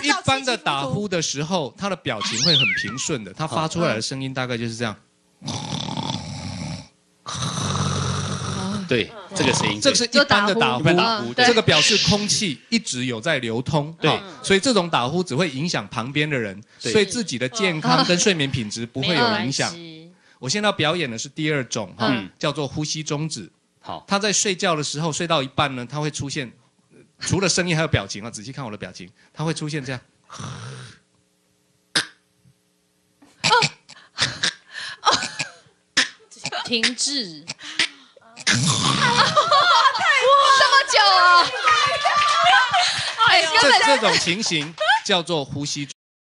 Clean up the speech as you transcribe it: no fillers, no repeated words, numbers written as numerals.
一般的打呼的时候，他的表情会很平顺的，他发出来的声音大概就是这样。对，这个声音，这个是一般的打呼，这个表示空气一直有在流通。对，所以这种打呼只会影响旁边的人，对自己的健康跟睡眠品质不会有影响。我现在要表演的是第二种叫做呼吸中止。好，他在睡觉的时候睡到一半呢，他会出现除了声音还有表情啊，仔细看我的表情，他会出现这样。停滞。这么久啊！这种情形叫做呼吸